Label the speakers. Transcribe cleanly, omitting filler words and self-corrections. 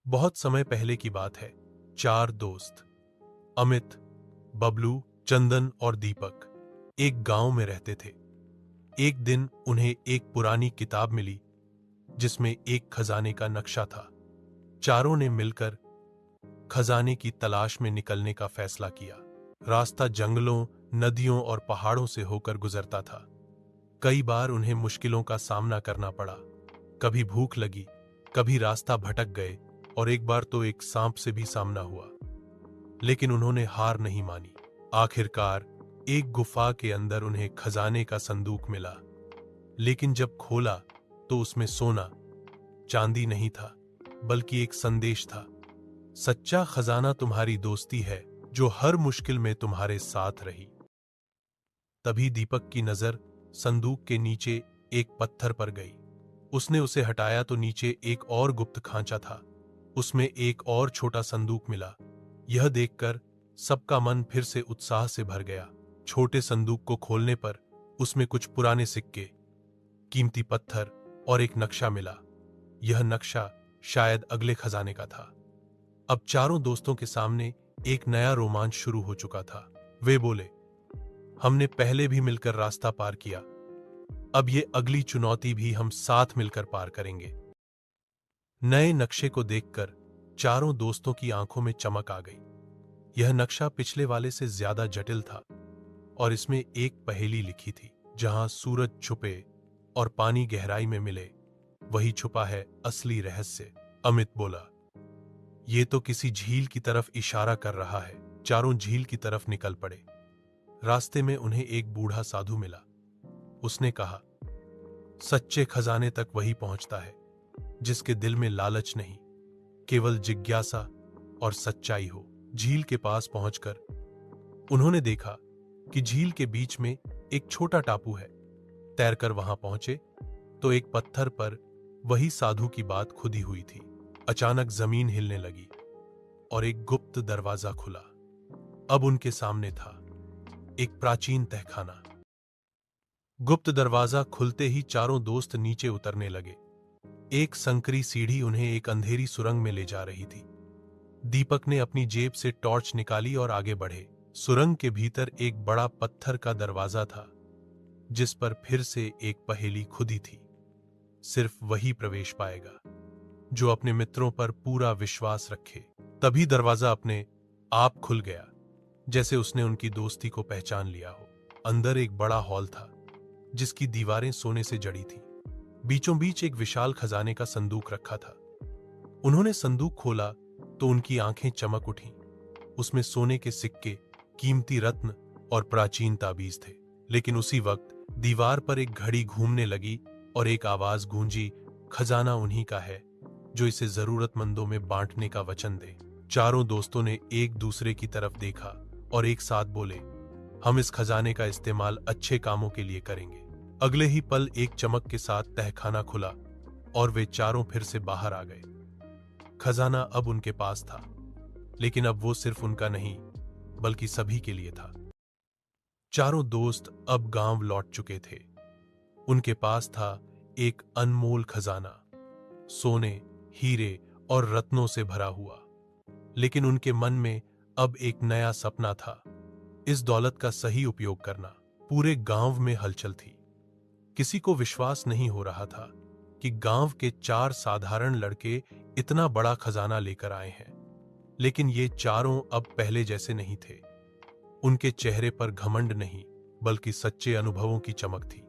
Speaker 1: बहुत समय पहले की बात है। चार दोस्त अमित, बबलू, चंदन और दीपक एक गांव में रहते थे। एक दिन उन्हें एक पुरानी किताब मिली जिसमें एक खजाने का नक्शा था। चारों ने मिलकर खजाने की तलाश में निकलने का फैसला किया। रास्ता जंगलों, नदियों और पहाड़ों से होकर गुजरता था। कई बार उन्हें मुश्किलों का सामना करना पड़ा। कभी भूख लगी, कभी रास्ता भटक गए और एक बार तो एक सांप से भी सामना हुआ। लेकिन उन्होंने हार नहीं मानी। आखिरकार एक गुफा के अंदर उन्हें खजाने का संदूक मिला। लेकिन जब खोला तो उसमें सोना चांदी नहीं था, बल्कि एक संदेश था। सच्चा खजाना तुम्हारी दोस्ती है जो हर मुश्किल में तुम्हारे साथ रही। तभी दीपक की नजर संदूक के नीचे एक पत्थर पर गई। उसने उसे हटाया तो नीचे एक और गुप्त खांचा था। उसमें एक और छोटा संदूक मिला। यह देखकर सबका मन फिर से उत्साह से भर गया। छोटे संदूक को खोलने पर उसमें कुछ पुराने सिक्के, कीमती पत्थर और एक नक्शा मिला। यह नक्शा शायद अगले खजाने का था। अब चारों दोस्तों के सामने एक नया रोमांच शुरू हो चुका था। वे बोले, हमने पहले भी मिलकर रास्ता पार किया, अब ये अगली चुनौती भी हम साथ मिलकर पार करेंगे। नए नक्शे को देखकर चारों दोस्तों की आंखों में चमक आ गई। यह नक्शा पिछले वाले से ज्यादा जटिल था और इसमें एक पहेली लिखी थी। जहां सूरज छुपे और पानी गहराई में मिले, वही छुपा है असली रहस्य। अमित बोला, ये तो किसी झील की तरफ इशारा कर रहा है। चारों झील की तरफ निकल पड़े। रास्ते में उन्हें एक बूढ़ा साधु मिला। उसने कहा, सच्चे खजाने तक वही पहुंचता है जिसके दिल में लालच नहीं, केवल जिज्ञासा और सच्चाई हो। झील के पास पहुंचकर उन्होंने देखा कि झील के बीच में एक छोटा टापू है। तैरकर वहां पहुंचे तो एक पत्थर पर वही साधु की बात खुदी हुई थी। अचानक जमीन हिलने लगी और एक गुप्त दरवाजा खुला। अब उनके सामने था एक प्राचीन तहखाना। गुप्त दरवाजा खुलते ही चारों दोस्त नीचे उतरने लगे। एक संकरी सीढ़ी उन्हें एक अंधेरी सुरंग में ले जा रही थी। दीपक ने अपनी जेब से टॉर्च निकाली और आगे बढ़े। सुरंग के भीतर एक बड़ा पत्थर का दरवाजा था जिस पर फिर से एक पहेली खुदी थी। सिर्फ वही प्रवेश पाएगा जो अपने मित्रों पर पूरा विश्वास रखे। तभी दरवाजा अपने आप खुल गया, जैसे उसने उनकी दोस्ती को पहचान लिया हो। अंदर एक बड़ा हॉल था जिसकी दीवारें सोने से जड़ी थी। बीचों बीच एक विशाल खजाने का संदूक रखा था। उन्होंने संदूक खोला तो उनकी आंखें चमक उठीं। उसमें सोने के सिक्के, कीमती रत्न और प्राचीन ताबीज थे। लेकिन उसी वक्त दीवार पर एक घड़ी घूमने लगी और एक आवाज गूंजी, खजाना उन्हीं का है जो इसे जरूरतमंदों में बांटने का वचन दे। चारों दोस्तों ने एक दूसरे की तरफ देखा और एक साथ बोले, हम इस खजाने का इस्तेमाल अच्छे कामों के लिए करेंगे। अगले ही पल एक चमक के साथ तहखाना खुला और वे चारों फिर से बाहर आ गए। खजाना अब उनके पास था, लेकिन अब वो सिर्फ उनका नहीं बल्कि सभी के लिए था। चारों दोस्त अब गांव लौट चुके थे। उनके पास था एक अनमोल खजाना, सोने, हीरे और रत्नों से भरा हुआ। लेकिन उनके मन में अब एक नया सपना था, इस दौलत का सही उपयोग करना। पूरे गांव में हलचल थी। किसी को विश्वास नहीं हो रहा था कि गांव के चार साधारण लड़के इतना बड़ा खजाना लेकर आए हैं। लेकिन ये चारों अब पहले जैसे नहीं थे। उनके चेहरे पर घमंड नहीं, बल्कि सच्चे अनुभवों की चमक थी।